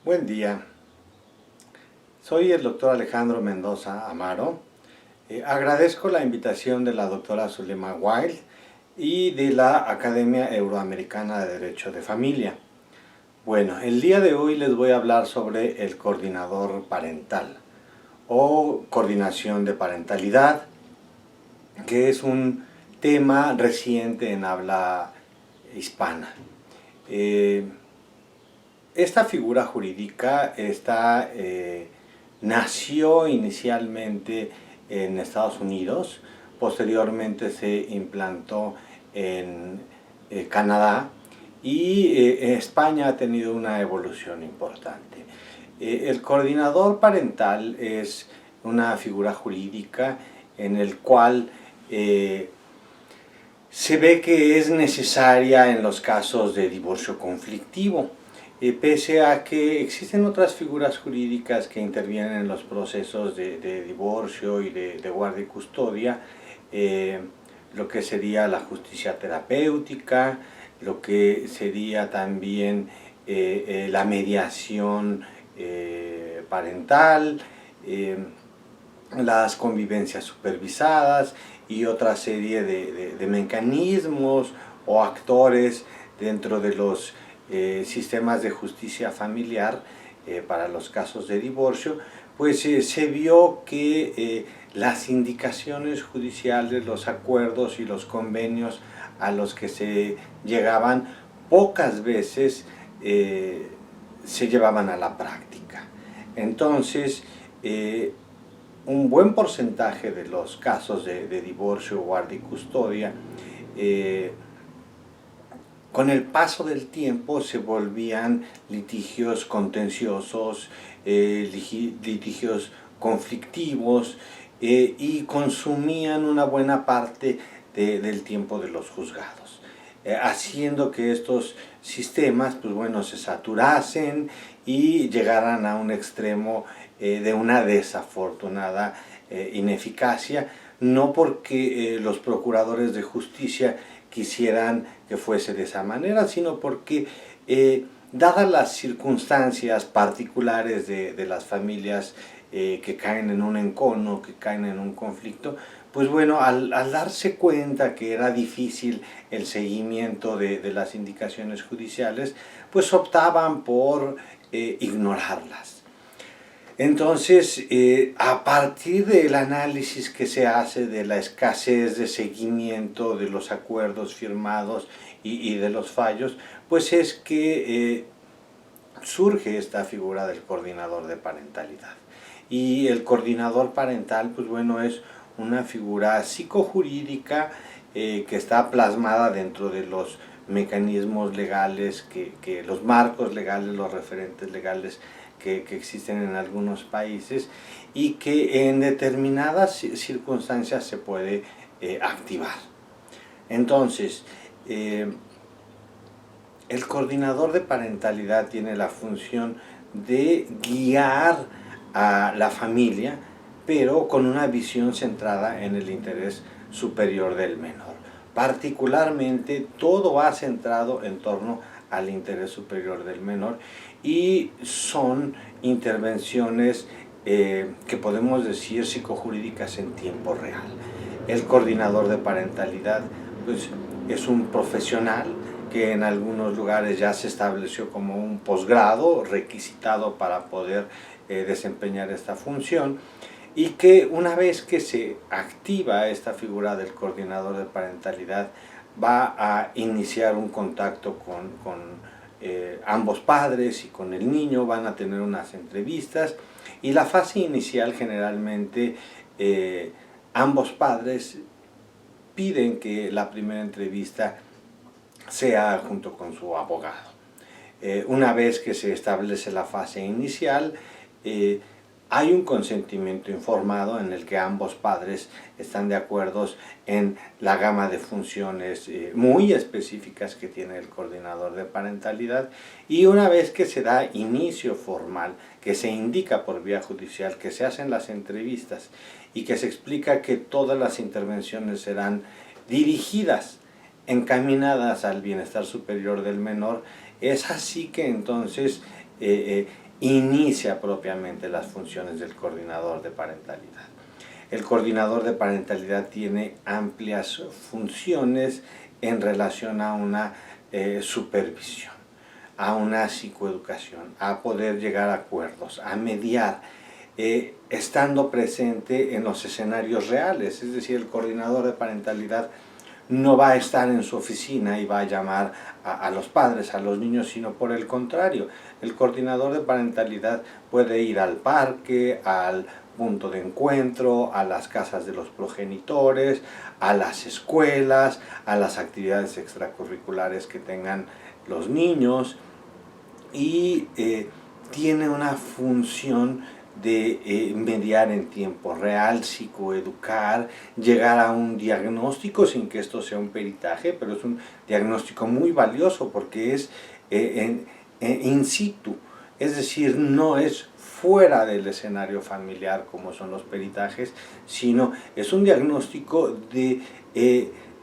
Buen día, soy el doctor Alejandro Mendoza Amaro. Agradezco la invitación de la doctora Zulema Wild y de la Academia Euroamericana de Derecho de Familia. Bueno, el día de hoy les voy a hablar sobre el coordinador parental o coordinación de parentalidad, que es un tema reciente en habla hispana. Esta figura jurídica nació inicialmente en Estados Unidos, posteriormente se implantó en Canadá y España ha tenido una evolución importante. El coordinador parental es una figura jurídica en el cual se ve que es necesaria en los casos de divorcio conflictivo. Pese a que existen otras figuras jurídicas que intervienen en los procesos de divorcio y de guardia y custodia, lo que sería la justicia terapéutica, lo que sería también la mediación parental, las convivencias supervisadas y otra serie de mecanismos o actores dentro de los sistemas de justicia familiar para los casos de divorcio, pues se vio que las indicaciones judiciales, los acuerdos y los convenios a los que se llegaban pocas veces se llevaban a la práctica. Entonces, un buen porcentaje de los casos de divorcio, guardia y custodia con el paso del tiempo se volvían litigios contenciosos, litigios conflictivos y consumían una buena parte del tiempo de los juzgados, haciendo que estos sistemas pues bueno, se saturasen y llegaran a un extremo de una desafortunada ineficacia, no porque los procuradores de justicia quisieran que fuese de esa manera, sino porque dadas las circunstancias particulares de las familias que caen en un encono, que caen en un conflicto, pues bueno, al darse cuenta que era difícil el seguimiento de las indicaciones judiciales, pues optaban por ignorarlas. Entonces, a partir del análisis que se hace de la escasez de seguimiento de los acuerdos firmados y de los fallos, pues es que surge esta figura del coordinador de parentalidad. Y el coordinador parental, pues bueno, es una figura psicojurídica que está plasmada dentro de los mecanismos legales, los marcos legales, los referentes legales que existen en algunos países y que en determinadas circunstancias se puede activar. Entonces, el coordinador de parentalidad tiene la función de guiar a la familia, pero con una visión centrada en el interés superior del menor. Particularmente, todo va centrado en torno al interés superior del menor y son intervenciones que podemos decir psicojurídicas en tiempo real. El coordinador de parentalidad pues, es un profesional que en algunos lugares ya se estableció como un posgrado requisitado para poder desempeñar esta función y que una vez que se activa esta figura del coordinador de parentalidad va a iniciar un contacto con ambos padres y con el niño, van a tener unas entrevistas y la fase inicial generalmente ambos padres piden que la primera entrevista sea junto con su abogado. Una vez que se establece la fase inicial, hay un consentimiento informado en el que ambos padres están de acuerdo en la gama de funciones muy específicas que tiene el coordinador de parentalidad y una vez que se da inicio formal, que se indica por vía judicial, que se hacen las entrevistas y que se explica que todas las intervenciones serán dirigidas, encaminadas al bienestar superior del menor, es así que entonces inicia propiamente las funciones del coordinador de parentalidad. El coordinador de parentalidad tiene amplias funciones en relación a una supervisión, a una psicoeducación, a poder llegar a acuerdos, a mediar, estando presente en los escenarios reales. Es decir, el coordinador de parentalidad no va a estar en su oficina y va a llamar a los padres, a los niños, sino por el contrario. El coordinador de parentalidad puede ir al parque, al punto de encuentro, a las casas de los progenitores, a las escuelas, a las actividades extracurriculares que tengan los niños, y tiene una función de mediar en tiempo real, psicoeducar, llegar a un diagnóstico sin que esto sea un peritaje, pero es un diagnóstico muy valioso porque es in situ, es decir, no es fuera del escenario familiar como son los peritajes, sino es un diagnóstico de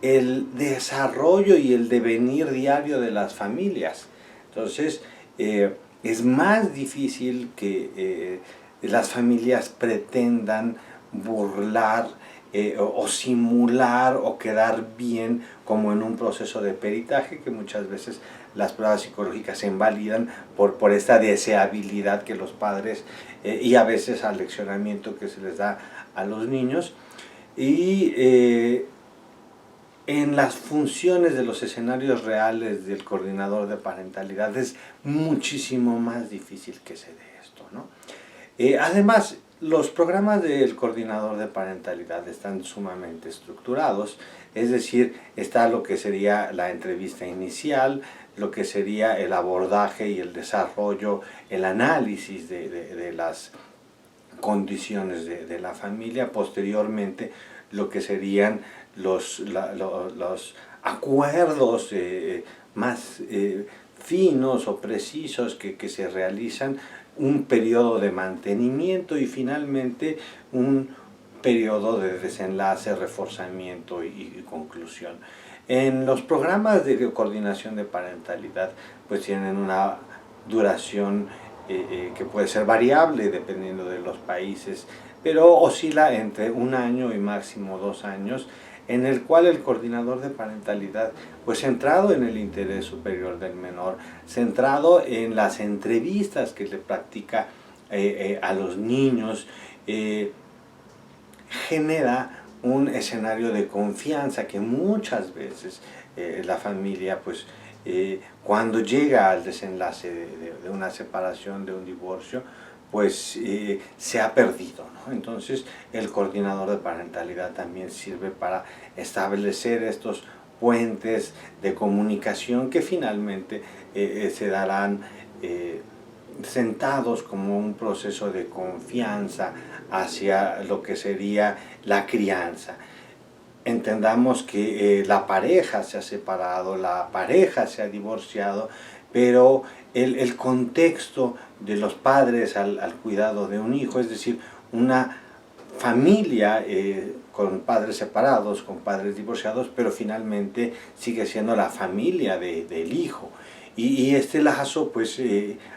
el desarrollo y el devenir diario de las familias. Entonces, es más difícil que las familias pretendan burlar o simular o quedar bien como en un proceso de peritaje, que muchas veces las pruebas psicológicas se invalidan por esta deseabilidad que los padres y a veces aleccionamiento que se les da a los niños. Y en las funciones de los escenarios reales del coordinador de parentalidad es muchísimo más difícil que se dé esto, ¿no? Además, los programas del coordinador de parentalidad están sumamente estructurados, es decir, está lo que sería la entrevista inicial, lo que sería el abordaje y el desarrollo, el análisis de las condiciones de la familia, posteriormente lo que serían los acuerdos más finos o precisos que se realizan, un periodo de mantenimiento y finalmente un periodo de desenlace, reforzamiento y conclusión. En los programas de coordinación de parentalidad pues tienen una duración que puede ser variable dependiendo de los países, pero oscila entre 1 año y máximo 2 años, en el cual el coordinador de parentalidad, pues centrado en el interés superior del menor, centrado en las entrevistas que le practica a los niños, genera un escenario de confianza que muchas veces la familia, pues cuando llega al desenlace de una separación, de un divorcio, pues se ha perdido, ¿no? Entonces el coordinador de parentalidad también sirve para establecer estos puentes de comunicación que finalmente se darán sentados como un proceso de confianza hacia lo que sería la crianza. Entendamos que la pareja se ha separado, la pareja se ha divorciado, pero el contexto de los padres al cuidado de un hijo, es decir, una familia con padres separados, con padres divorciados, pero finalmente sigue siendo la familia del hijo. Y este lazo, pues,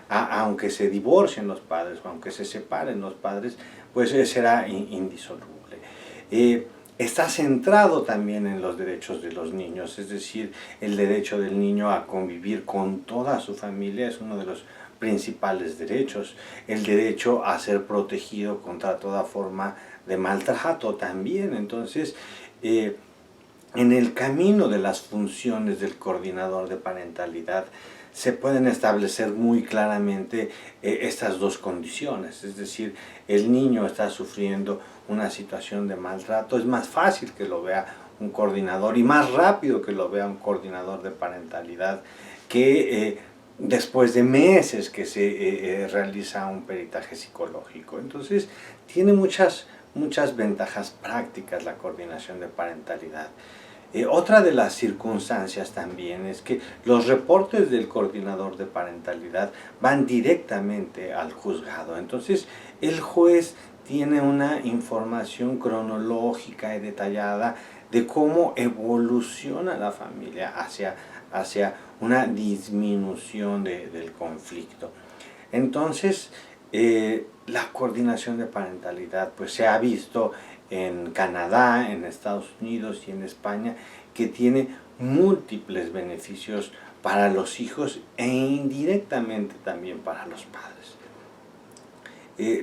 aunque se divorcien los padres, aunque se separen los padres, pues será indisoluble. Está centrado también en los derechos de los niños, es decir, el derecho del niño a convivir con toda su familia es uno de los principales derechos. El derecho a ser protegido contra toda forma de maltrato también. Entonces, en el camino de las funciones del coordinador de parentalidad se pueden establecer muy claramente estas dos condiciones, es decir, el niño está sufriendo una situación de maltrato, es más fácil que lo vea un coordinador y más rápido que lo vea un coordinador de parentalidad que después de meses que se realiza un peritaje psicológico. Entonces, tiene muchas ventajas prácticas la coordinación de parentalidad. Otra de las circunstancias también es que los reportes del coordinador de parentalidad van directamente al juzgado. Entonces, el juez tiene una información cronológica y detallada de cómo evoluciona la familia hacia una disminución del conflicto. Entonces, la coordinación de parentalidad pues se ha visto en Canadá, en Estados Unidos y en España, que tiene múltiples beneficios para los hijos e indirectamente también para los padres.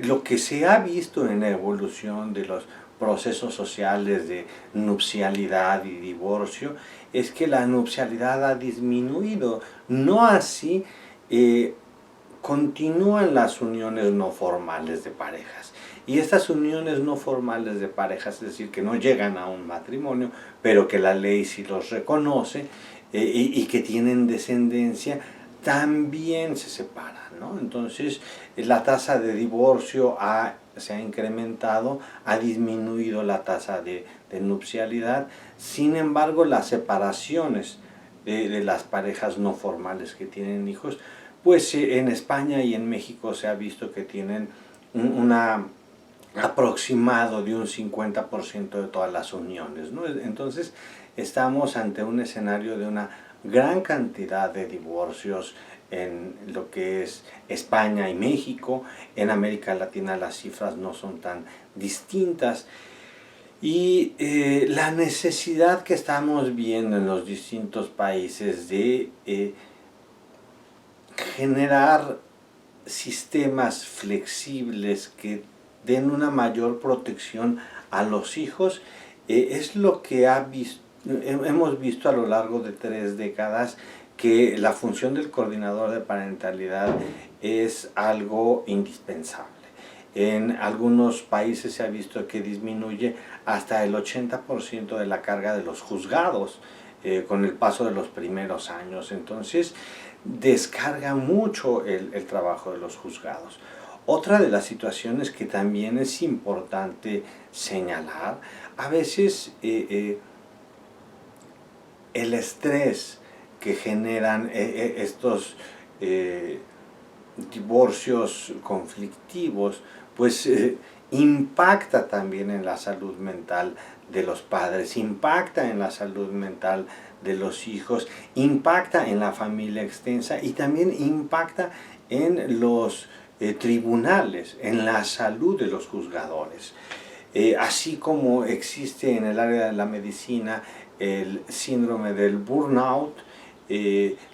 Lo que se ha visto en la evolución de los procesos sociales de nupcialidad y divorcio es que la nupcialidad ha disminuido, no así continúan las uniones no formales de parejas. Y estas uniones no formales de parejas, es decir, que no llegan a un matrimonio, pero que la ley sí los reconoce y que tienen descendencia, también se separan, ¿no? Entonces, la tasa de divorcio se ha incrementado, ha disminuido la tasa de nupcialidad. Sin embargo, las separaciones de las parejas no formales que tienen hijos, pues en España y en México se ha visto que tienen un aproximado de un 50% de todas las uniones, ¿no? Entonces estamos ante un escenario de una gran cantidad de divorcios en lo que es España y México. En América Latina las cifras no son tan distintas. Y la necesidad que estamos viendo en los distintos países de generar sistemas flexibles que den una mayor protección a los hijos es lo que hemos visto a lo largo de 3 décadas, que la función del coordinador de parentalidad es algo indispensable. En algunos países se ha visto que disminuye hasta el 80% de la carga de los juzgados con el paso de los primeros años. Entonces, descarga mucho el trabajo de los juzgados. Otra de las situaciones que también es importante señalar, a veces el estrés que generan estos divorcios conflictivos, pues impacta también en la salud mental de los padres, impacta en la salud mental de los hijos, impacta en la familia extensa y también impacta en los tribunales, en la salud de los juzgadores. Así como existe en el área de la medicina el síndrome del burnout,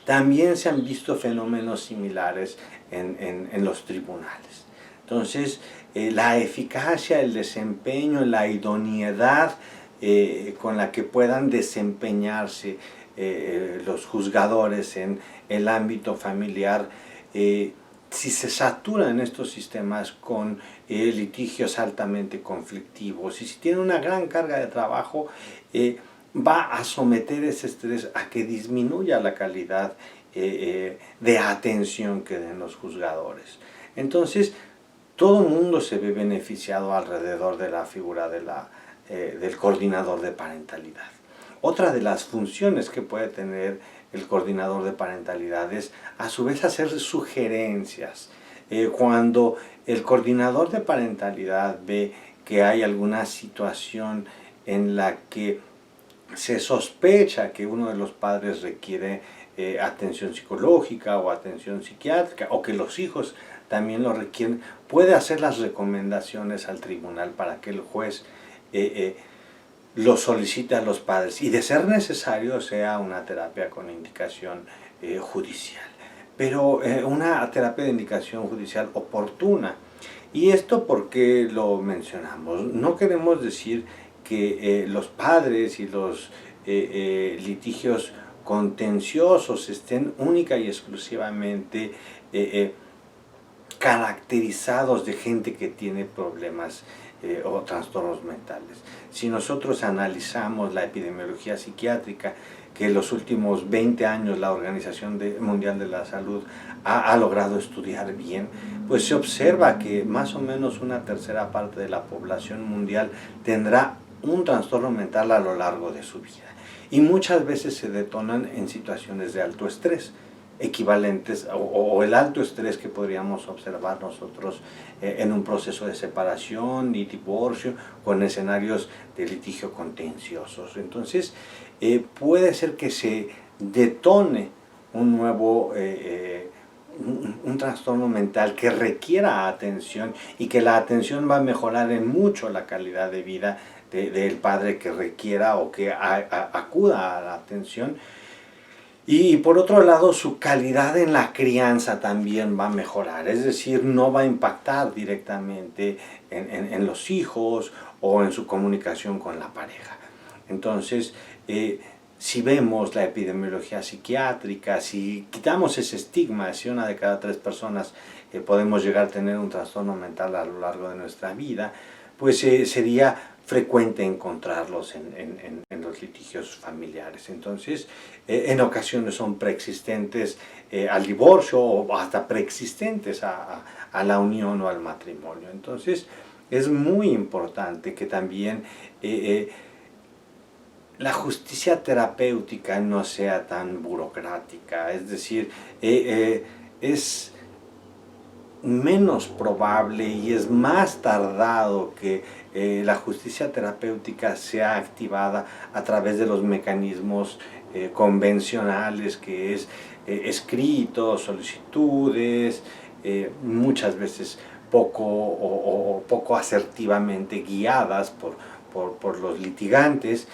también se han visto fenómenos similares en los tribunales. Entonces, la eficacia, el desempeño, la idoneidad con la que puedan desempeñarse los juzgadores en el ámbito familiar, si se saturan estos sistemas con litigios altamente conflictivos y si tienen una gran carga de trabajo, va a someter ese estrés a que disminuya la calidad de atención que den los juzgadores. Entonces, todo el mundo se ve beneficiado alrededor de la figura del coordinador de parentalidad. Otra de las funciones que puede tener el coordinador de parentalidad es, a su vez, hacer sugerencias. Cuando el coordinador de parentalidad ve que hay alguna situación en la que se sospecha que uno de los padres requiere atención psicológica o atención psiquiátrica, o que los hijos también lo requieren, puede hacer las recomendaciones al tribunal para que el juez lo solicite a los padres y, de ser necesario, sea una terapia con indicación judicial, pero una terapia de indicación judicial oportuna. Y esto, ¿por qué lo mencionamos? No queremos decir que los padres y los litigios contenciosos estén única y exclusivamente caracterizados de gente que tiene problemas o trastornos mentales. Si nosotros analizamos la epidemiología psiquiátrica, que en los últimos 20 años la Organización Mundial de la Salud ha logrado estudiar bien, pues se observa que más o menos una tercera parte de la población mundial tendrá un trastorno mental a lo largo de su vida. Y muchas veces se detonan en situaciones de alto estrés, equivalentes o el alto estrés que podríamos observar nosotros en un proceso de separación y divorcio con escenarios de litigio contenciosos. Entonces puede ser que se detone un nuevo un trastorno mental que requiera atención y que la atención va a mejorar en mucho la calidad de vida del padre que requiera o que acuda a la atención. Y por otro lado, su calidad en la crianza también va a mejorar, es decir, no va a impactar directamente en los hijos o en su comunicación con la pareja. Entonces, si vemos la epidemiología psiquiátrica, si quitamos ese estigma, si una de cada 3 personas podemos llegar a tener un trastorno mental a lo largo de nuestra vida, pues sería frecuente encontrarlos en los litigios familiares. Entonces, en ocasiones son preexistentes al divorcio o hasta preexistentes a la unión o al matrimonio. Entonces, es muy importante que también la justicia terapéutica no sea tan burocrática, es decir, es menos probable y es más tardado que la justicia terapéutica sea activada a través de los mecanismos convencionales, que es escritos, solicitudes, muchas veces poco asertivamente guiadas por los litigantes,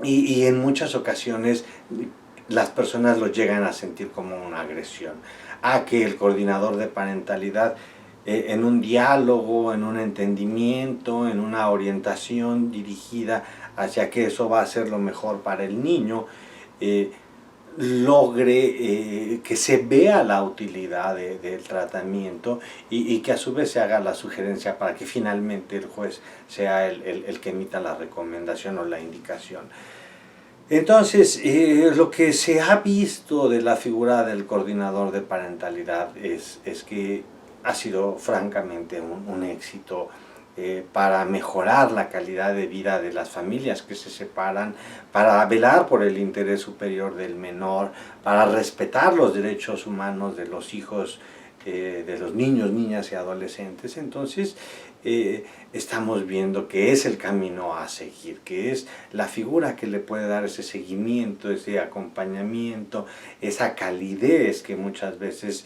y en muchas ocasiones las personas lo llegan a sentir como una agresión, a que el coordinador de parentalidad en un diálogo, en un entendimiento, en una orientación dirigida hacia que eso va a ser lo mejor para el niño, logre que se vea la utilidad del tratamiento y que a su vez se haga la sugerencia para que finalmente el juez sea el que emita la recomendación o la indicación. Entonces, lo que se ha visto de la figura del coordinador de parentalidad es que ha sido francamente un éxito para mejorar la calidad de vida de las familias que se separan, para velar por el interés superior del menor, para respetar los derechos humanos de los hijos, de los niños, niñas y adolescentes. Entonces, estamos viendo que es el camino a seguir, que es la figura que le puede dar ese seguimiento, ese acompañamiento, esa calidez que muchas veces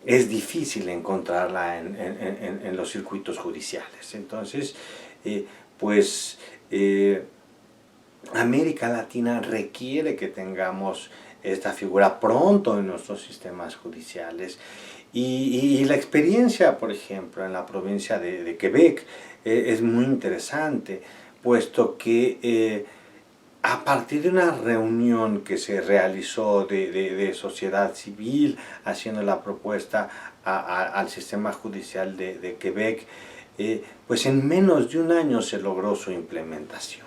es difícil encontrarla en los circuitos judiciales. Entonces, pues América Latina requiere que tengamos esta figura pronto en nuestros sistemas judiciales. Y la experiencia, por ejemplo, en la provincia de Quebec es muy interesante, puesto que a partir de una reunión que se realizó de sociedad civil, haciendo la propuesta al sistema judicial de Quebec, pues en menos de un año se logró su implementación.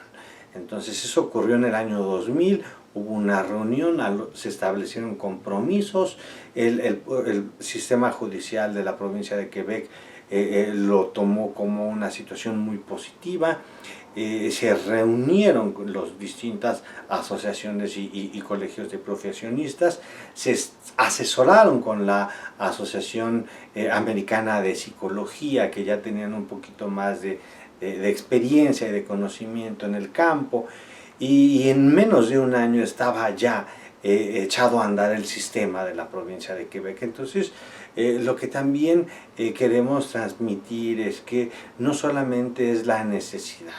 Entonces eso ocurrió en el año 2000, hubo una reunión, se establecieron compromisos, el sistema judicial de la provincia de Quebec lo tomó como una situación muy positiva. Se reunieron las distintas asociaciones y colegios de profesionistas, se asesoraron con la Asociación Americana de Psicología, que ya tenían un poquito más de experiencia y de conocimiento en el campo, y en menos de un año estaba ya echado a andar el sistema de la provincia de Quebec. Entonces, lo que también queremos transmitir es que no solamente es la necesidad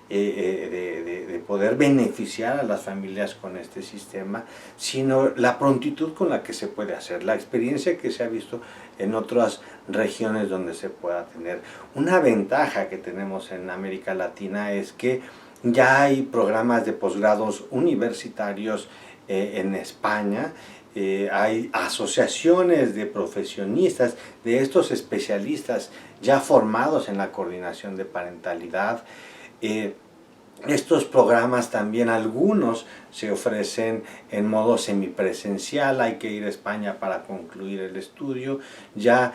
de poder beneficiar a las familias con este sistema, sino la prontitud con la que se puede hacer, la experiencia que se ha visto en otras regiones donde se pueda tener. Una ventaja que tenemos en América Latina es que ya hay programas de posgrados universitarios en España, hay asociaciones de profesionistas, de estos especialistas ya formados en la coordinación de parentalidad. Estos programas también, algunos se ofrecen en modo semipresencial, hay que ir a España para concluir el estudio. Ya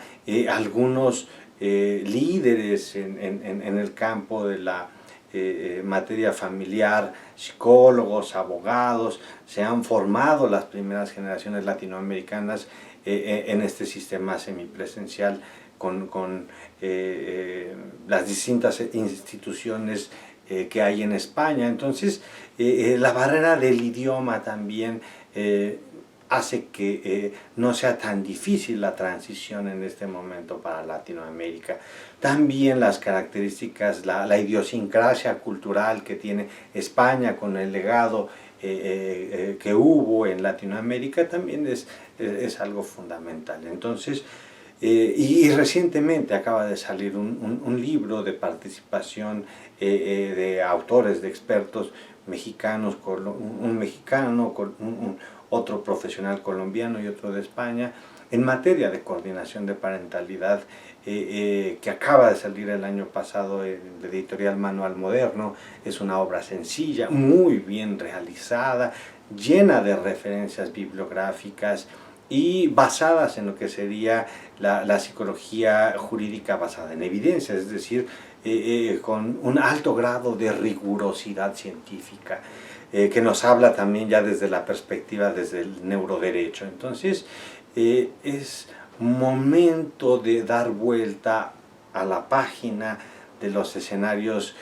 algunos líderes en el campo de la materia familiar, psicólogos, abogados, se han formado las primeras generaciones latinoamericanas en este sistema semipresencial con las distintas instituciones que hay en España. Entonces, la barrera del idioma también hace que no sea tan difícil la transición en este momento para Latinoamérica. También las características, la idiosincrasia cultural que tiene España con el legado que hubo en Latinoamérica también es algo fundamental. Entonces, y recientemente acaba de salir un libro de participación de autores, de expertos mexicanos, un mexicano, otro profesional colombiano y otro de España, en materia de coordinación de parentalidad, que acaba de salir el año pasado de editorial Manual Moderno. Es una obra sencilla, muy bien realizada, llena de referencias bibliográficas y basadas en lo que sería la psicología jurídica basada en evidencia, es decir, con un alto grado de rigurosidad científica, que nos habla también ya desde la perspectiva, desde el neuroderecho. Entonces, es momento de dar vuelta a la página de los escenarios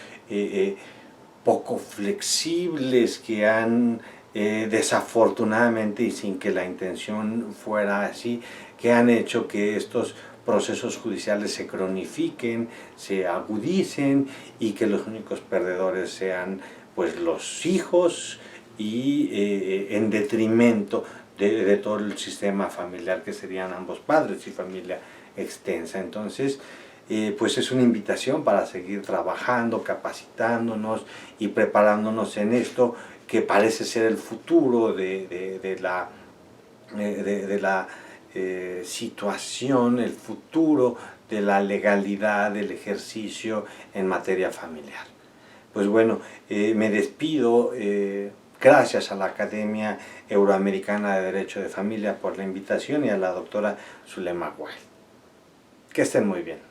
poco flexibles que han desafortunadamente, y sin que la intención fuera así, que han hecho que estos procesos judiciales se cronifiquen, se agudicen y que los únicos perdedores sean pues los hijos y en detrimento de todo el sistema familiar que serían ambos padres y familia extensa. Entonces, pues es una invitación para seguir trabajando, capacitándonos y preparándonos en esto que parece ser el futuro de la situación, el futuro de la legalidad del ejercicio en materia familiar. Pues bueno, me despido, gracias a la Academia Euroamericana de Derecho de Familia por la invitación y a la doctora Zulema Guay. Que estén muy bien.